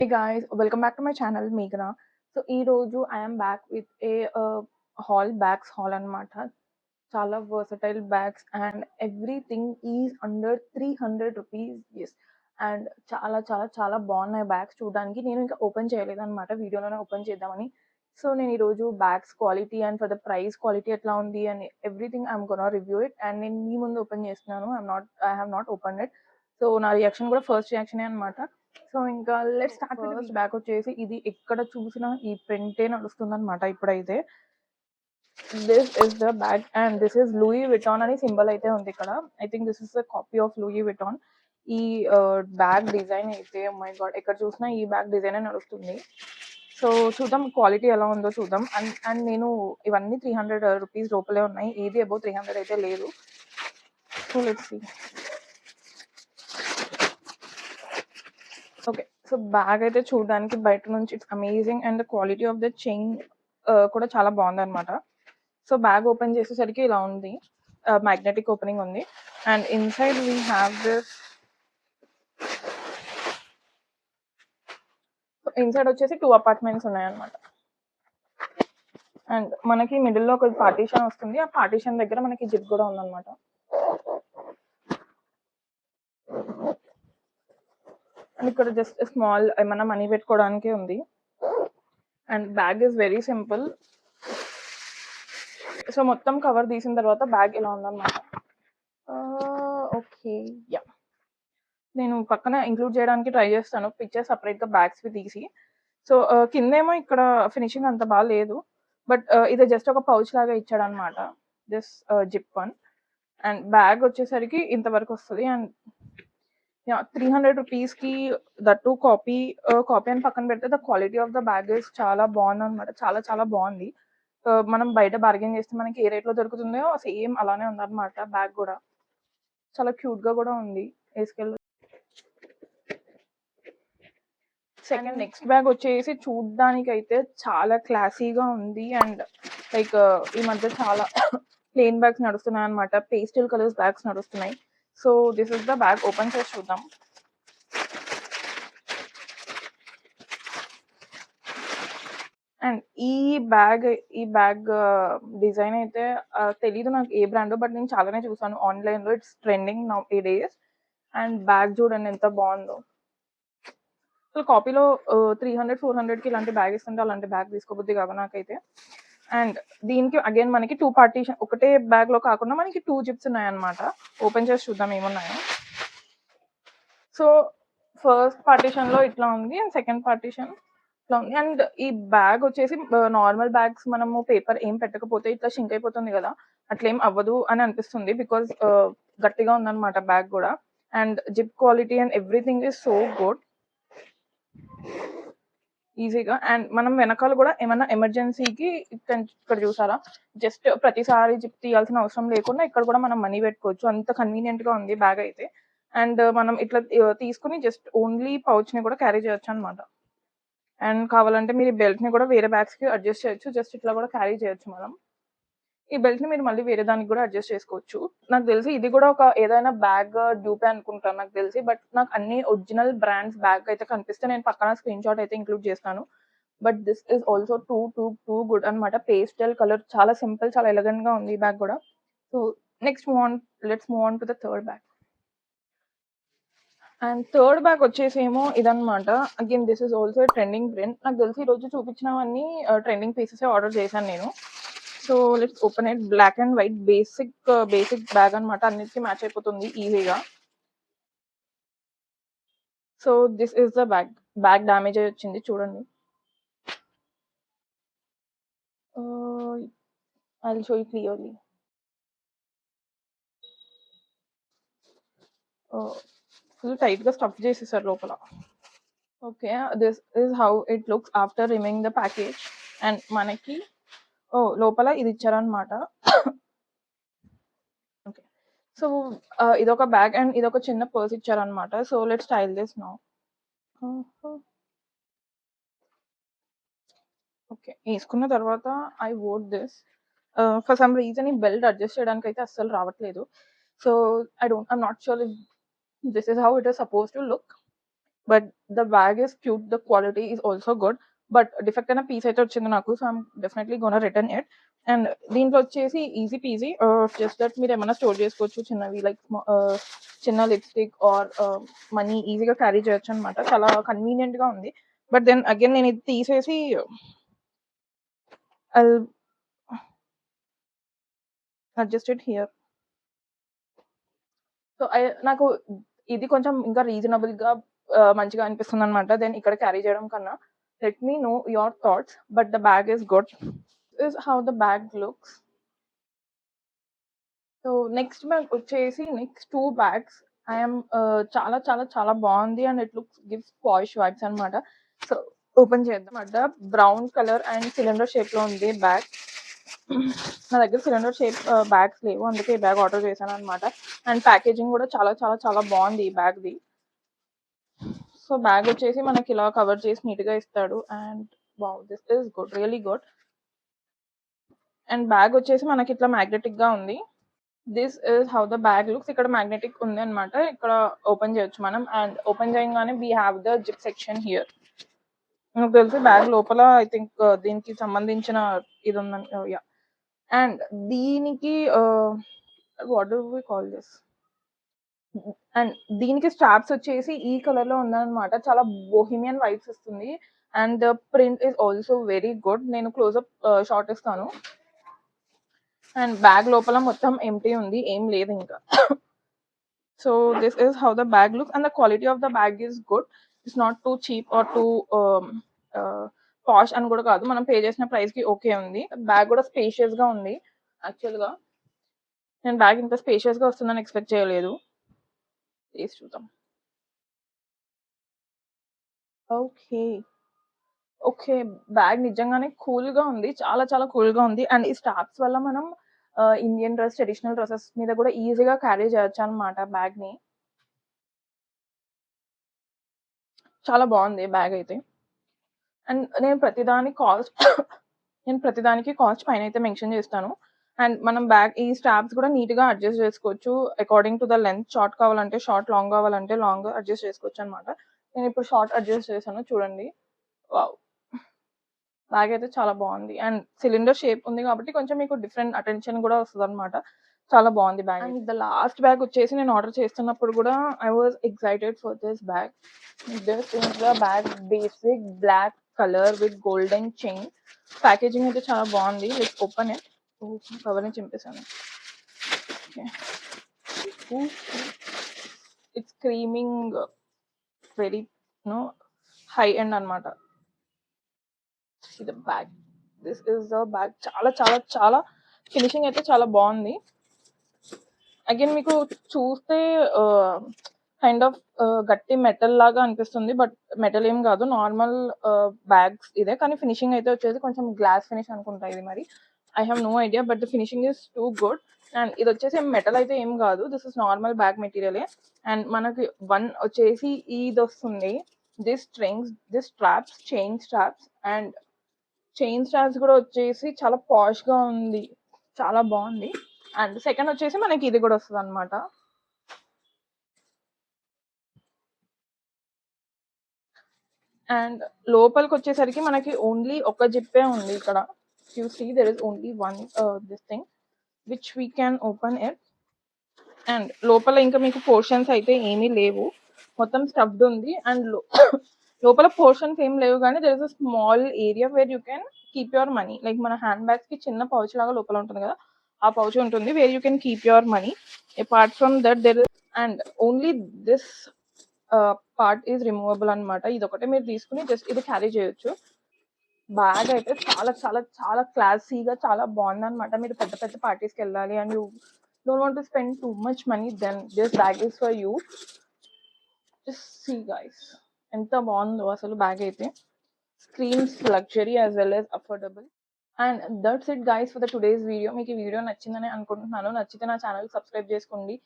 Hey guys, welcome back to my channel Meghna. So ఈ రోజు I am back with a haul అన్నమాట. చాలా versatile bags and everything is under 300 rupees. Yes. And చాలా చాలా చాలా బాగున్నాయి బ్యాగ్స్ చూడడానికి. నేను ఇంకా ఓపెన్ చేయలేదన్నమాట, వీడియోలోనే ఓపెన్ చేద్దామని. సో నేను ఈరోజు bags quality and for the price quality ఎట్లా ఉంది అని everything I'm gonna review it. And నేను మీ ముందు ఓపెన్ చేస్తున్నాను. I have not open it. So నా రియాక్షన్ కూడా ఫస్ట్ రియాక్షనే అనమాట. సో ఇంకా లెట్స్ స్టార్ట్. ఫస్ట్ బ్యాగ్ వచ్చేసి ఇది ఎక్కడ చూసినా ఈ ప్రింటే నడుస్తుంది అనమాట ఇప్పుడైతే. This is the bag and this is Louis Vuitton అని సింబల్ అయితే ఉంది ఇక్కడ. I think this is the copy of Louis Vuitton. ఈ బ్యాగ్ డిజైన్ అయితే మై గాడ్ ఎక్కడ చూసినా ఈ బ్యాగ్ డిజైన్ నడుస్తుంది. సో చూద్దాం క్వాలిటీ ఎలా ఉందో చూద్దాం. అండ్ నేను ఇవన్నీ 300 రూపీస్ లోపలే ఉన్నాయి, ఏది అబౌవ్ 300 అయితే లేదు. So let's see. Okay, so bag అయితే చూడడానికి బయట నుంచి it's amazing and the quality of the chain కూడా చాలా బాగుంది అనమాట. సో బ్యాగ్ ఓపెన్ చేసేసరికి ఇలా ఉంది, మ్యాగ్నెటిక్ ఓపెనింగ్ ఉంది. And inside we have this. Inside వచ్చేసి 2 అపార్ట్మెంట్స్ ఉన్నాయన్నమాట. అండ్ మనకి మిడిల్లో ఒక పార్టీషన్ వస్తుంది, ఆ పార్టీషన్ దగ్గర మనకి జిప్ కూడా ఉందన్నమాట. అండ్ ఇక్కడ జస్ట్ స్మాల్ ఏమన్నా మనీ పెట్టుకోవడానికి ఉంది. And bag is very simple. So మొత్తం కవర్ తీసిన తర్వాత బ్యాగ్ ఇలా ఉందన్నమాట. ఓకే, యా, నేను పక్కన ఇంక్లూడ్ చేయడానికి ట్రై చేస్తాను పిక్చర్ సపరేట్గా బ్యాగ్స్వి తీసి. సో కిందేమో ఇక్కడ ఫినిషింగ్ అంత బాగా లేదు, బట్ ఇది జస్ట్ ఒక పౌచ్ లాగా ఇచ్చాడు అనమాట, this zip one. And bag వచ్చేసరికి ఇంతవరకు వస్తుంది. అండ్ 300 రూపీస్కి దట్టు కాపీ అని పక్కన పెడితే the quality of the bag is చాలా బాగుంది అనమాట. చాలా చాలా బాగుంది. మనం బయట బార్గెన్ చేస్తే మనకి ఏ రేట్లో దొరుకుతుందో సేమ్ అలానే ఉందన్నమాట. బ్యాగ్ కూడా చాలా క్యూట్గా కూడా ఉంది, వేసుకెళ్ళి. సెకండ్ నెక్స్ట్ బ్యాగ్ వచ్చేసి చూడ్డానికి అయితే చాలా క్లాసీగా ఉంది. అండ్ లైక్ ఈ మధ్య చాలా ప్లెయిన్ బ్యాగ్స్ నడుస్తున్నాయి అనమాట, పేస్టల్ కలర్స్ బ్యాగ్స్ నడుస్తున్నాయి. So this is the bag, open చేసి చూద్దాం. అండ్ ఈ బ్యాగ్ డిజైన్ అయితే తెలీదు నాకు ఏ బ్రాండ్, బట్ నేను చాలానే చూసాను ఆన్లైన్లో, it's trending now A days. And bag చూడండి ఎంత బాగుందో. అసలు కాపీలో 300-400కి ఇలాంటి బ్యాగ్ ఇస్తుంటే అలాంటి బ్యాగ్ తీసుకోబుద్ది కాదు నాకైతే. అండ్ దీనికి అగైన్ మనకి 2 పార్టీషన్, ఒకటే బ్యాగ్లో కాకుండా మనకి 2 జిప్స్ ఉన్నాయన్నమాట. ఓపెన్ చేసి చూద్దాం ఏమున్నాయో. సో ఫస్ట్ పార్టీషన్లో ఇట్లా ఉంది అండ్ సెకండ్ పార్టీషన్ ఇట్లా ఉంది. అండ్ ఈ బ్యాగ్ వచ్చేసి నార్మల్ బ్యాగ్స్ మనము పేపర్ ఏం పెట్టకపోతే ఇట్లా షింక్ అయిపోతుంది కదా, అట్లేం అవ్వదు అని అనిపిస్తుంది, బికాజ్ గట్టిగా ఉందన్నమాట బ్యాగ్ కూడా. And zip quality and everything is so good, ఈజీగా. అండ్ మనం వెనకాల కూడా ఏమన్నా ఎమర్జెన్సీకి ఇక్కడ చూసారా, జస్ట్ ప్రతిసారి జిప్ తీయాల్సిన అవసరం లేకుండా ఇక్కడ కూడా మనం మనీ పెట్టుకోవచ్చు, అంత కన్వీనియంట్ గా ఉంది బ్యాగ్ అయితే. అండ్ మనం ఇట్లా తీసుకుని జస్ట్ ఓన్లీ పౌచ్ ని కూడా క్యారీ చేయొచ్చు అనమాట. అండ్ కావాలంటే మీరు బెల్ట్ ని కూడా వేరే బ్యాగ్స్ కి అడ్జస్ట్ చేయొచ్చు, జస్ట్ ఇట్లా కూడా క్యారీ చేయొచ్చు మనం. ఈ బెల్ట్ ని మీరు మళ్ళీ వేరే దానికి కూడా అడ్జస్ట్ చేసుకోవచ్చు. నాకు తెలిసి ఇది కూడా ఒక ఏదైనా బ్యాగ్ డ్యూపే అనుకుంటాను నాకు తెలిసి, బట్ నాకు అన్ని ఒరిజినల్ బ్రాండ్స్ బ్యాగ్ అయితే కనిపిస్తే నేను పక్కన స్క్రీన్ షాట్ అయితే ఇంక్లూడ్ చేస్తాను. But this is also too good అనమాట. పేస్టల్ కలర్, చాలా సింపుల్, చాలా ఎలిగెంట్ గా ఉంది ఈ బ్యాగ్ కూడా. So let's move on to the third bag. And third bag వచ్చేసి ఏమో ఇదనమాట. Again this is also trending brand. నాకు తెలిసి ఈ రోజు చూపించినవన్నీ ట్రెండింగ్ పీసెస్ ఆర్డర్ చేశాను నేను. So let's open it. Black and white basic bag అనమాట, అన్నిటికీ మ్యాచ్ అయిపోతుంది ఈజీగా. So this is the bag damage అయి వచ్చింది చూడండి. I will show you clearly. Full tight గా స్టఫ్ చేసేసారు లోపల. Okay, this is how it looks after removing the package. And మనకి లోపల ఇది ఇచ్చారనమాట. ఓకే, సో ఇదొక బ్యాగ్ అండ్ ఇదొక చిన్న పర్స్ ఇచ్చారనమాట. So let's style this now. Okay, వేసుకున్న తర్వాత I wore this. For some reason ఈ బెల్ట్ అడ్జస్ట్ చేయడానికి అయితే అస్సలు రావట్లేదు. So I'm not sure if this is how it is suppose to look. But the bag is cute, the quality is also good. But defect అయిన piece అయితే వచ్చింది నాకు, so I'm definitely gonna return it. And దీంట్లో వచ్చేసి easy PG, just that మీరు ఏమైనా store చేసుకోవచ్చు చిన్నవి, లైక్ చిన్న లిప్స్టిక్ ఆర్ మనీ ఈజీగా క్యారీ చేయొచ్చు అనమాట. చాలా కన్వీనియంట్ గా ఉంది. బట్ దెన్ అగైన్ నేను ఇది తీసేసి I'll adjust it here. So నాకు ఇది కొంచెం ఇంకా రీజనబుల్ గా మంచిగా అనిపిస్తుంది అనమాట. దెన్ ఇక్కడ క్యారీ చేయడం కన్నా. Let me know your thoughts, but the bag is good. Is how the bag looks. So next bag వచ్చేసి నెక్స్ట్ టూ బ్యాగ్స్ ఐఎమ్ చాలా చాలా చాలా బాగుంది and it looks gives posh vibes అనమాట. సో ఓపెన్ చేద్దాం అన్నమాట. Brown colour and cylinder shape లో ఉంది బ్యాగ్. నా దగ్గర సిలిండర్ షేప్ బ్యాగ్స్ లేవు, అందుకే ఈ బ్యాగ్ ఆర్డర్ చేశాను అనమాట. అండ్ ప్యాకేజింగ్ కూడా చాలా చాలా చాలా బాగుంది ఈ బ్యాగ్ది. సో బ్యాగ్ వచ్చేసి మనకి ఇలా కవర్ చేసి నీట్ గా ఇస్తాడు. And wow, this is good, really good. And bag వచ్చేసి మనకి ఇట్లా మ్యాగ్నెటిక్ గా ఉంది. This is how the bag looks. ఇక్కడ మ్యాగ్నెటిక్ ఉంది అనమాట, ఇక్కడ ఓపెన్ చేయొచ్చు మనం. అండ్ ఓపెన్ చేయగానే we have the zip section here. నాకు తెలిసి బ్యాగ్ లోపల ఐ థింక్ దీనికి సంబంధించిన ఇది ఉందని. యా. అండ్ దీనికి what do we call this, and దీనికి స్ట్రాప్స్ వచ్చేసి ఈ కలర్ లో ఉందన్నమాట. చాలా బోహిమియన్ వైబ్స్ ఇస్తుంది. And the print is also very good. నేను క్లోజ్అప్ షాట్ ఇస్తాను. అండ్ బ్యాగ్ లోపల మొత్తం ఎంటీ ఉంది, ఏం లేదు ఇంకా. So this is how the bag looks and the quality of the bag is good. It's not too cheap or too పాష్ అని కూడా కాదు, మనం పే చేసిన ప్రైస్ కి ఓకే ఉంది. బ్యాగ్ కూడా స్పేషియస్ గా ఉంది. యాక్చువల్ గా నేను బ్యాగ్ ఇంత స్పేషియస్ గా వస్తుందని ఎక్స్పెక్ట్ చేయలేదు. తీసి చూద్దాం. ఓకే, ఓకే, బ్యాగ్ నిజంగానే కూల్ గా ఉంది, చాలా చాలా కూల్ గా ఉంది. అండ్ ఈ స్ట్రాప్స్ వల్ల మనం ఇండియన్ డ్రెస్, ట్రెడిషనల్ డ్రెస్సెస్ మీద కూడా ఈజీగా క్యారీ చేయొచ్చు అనమాట బ్యాగ్ ని. చాలా బాగుంది బ్యాగ్ అయితే. అండ్ నేను ప్రతిదానికి కాస్ట్ పైన అయితే మెన్షన్ చేస్తాను. అండ్ మనం బ్యాగ్ ఈ స్ట్రాప్స్ కూడా నీట్ గా అడ్జస్ట్ చేసుకోవచ్చు according to the length. Short కావాలంటే షార్ట్, లాంగ్ కావాలంటే లాంగ్ అడ్జస్ట్ చేసుకోవచ్చు అనమాట. నేను ఇప్పుడు షార్ట్ అడ్జస్ట్ చేశాను, చూడండి. వావ్, బ్యాగ్ అయితే చాలా బాగుంది. అండ్ సిలిండర్ షేప్ ఉంది కాబట్టి కొంచెం మీకు డిఫరెంట్ అటెన్షన్ కూడా వస్తుంది అనమాట. చాలా బాగుంది bag. And the last bag వచ్చేసి నేను ఆర్డర్ చేస్తున్నప్పుడు కూడా I was excited for this bag. This is the bag, basic black colour with golden chain. Packaging అయితే చాలా బాగుంది. Like open it. కవర్ ని చింపేశాను. It's screaming very high end అనమాట. The bag, this is the bag. చాలా చాలా చాలా finishing అయితే చాలా బాగుంది. అగైన్ మీకు చూస్తే కైండ్ ఆఫ్ గట్టి మెటల్ లాగా అనిపిస్తుంది, బట్ మెటల్ ఏం కాదు, నార్మల్ బ్యాగ్స్ ఇదే. కానీ ఫినిషింగ్ అయితే వచ్చేసి కొంచెం గ్లాస్ ఫినిష్ అనుకుంటా ఇది. మరి I have no idea, but the finishing is too good. And ఇది వచ్చేసి మెటల్ అయితే ఏం కాదు, దిస్ ఇస్ నార్మల్ బ్యాగ్ మెటీరియలే. అండ్ మనకి వన్ వచ్చేసి ఇది వస్తుంది, this strings, this straps, chain straps. And chain straps కూడా వచ్చేసి చాలా పాష్ గా ఉంది, చాలా బాగుంది. అండ్ సెకండ్ వచ్చేసి మనకి ఇది కూడా వస్తుంది అనమాట. అండ్ లోపలికి వచ్చేసరికి మనకి ఓన్లీ ఒక జిప్పే ఉంది ఇక్కడ. You see there is only one this thing which we can open it. And లోపల ఇంకా మీకు పోర్షన్స్ అయితే ఏమీ లేవు, మొత్తం స్టఫ్డ్ ఉంది. అండ్ లోపల పోర్షన్స్ ఏం లేవు, కానీ there is a small area where you can keep your money. Like మన హ్యాండ్ బ్యాగ్స్ కి చిన్న పౌచ్ లాగా లోపల ఉంటుంది కదా, ఆ పౌచ్ ఉంటుంది where you can keep your money. Apart from that there is, and only this part is removable అనమాట. ఇది ఒకటే మీరు తీసుకుని జస్ట్ ఇది క్యారీ చేయొచ్చు. బ్యాగ్ అయితే చాలా చాలా చాలా క్లాసీగా చాలా బాగుంది అనమాట. మీరు పెద్ద పెద్ద పార్టీస్కి వెళ్ళాలి and you don't want to spend too much money, then this bag is for you. Just see guys, ఎంత బాగుందో అసలు బ్యాగ్ అయితే. Screams luxury as well as affordable. And that's it guys for the today's video. మీకు ఈ video నచ్చిందని అనుకుంటున్నాను. నచ్చితే నా ఛానల్ సబ్స్క్రైబ్ చేసుకోండి,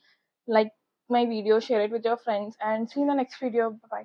like my video, share it with your friends, and see in the next video. By.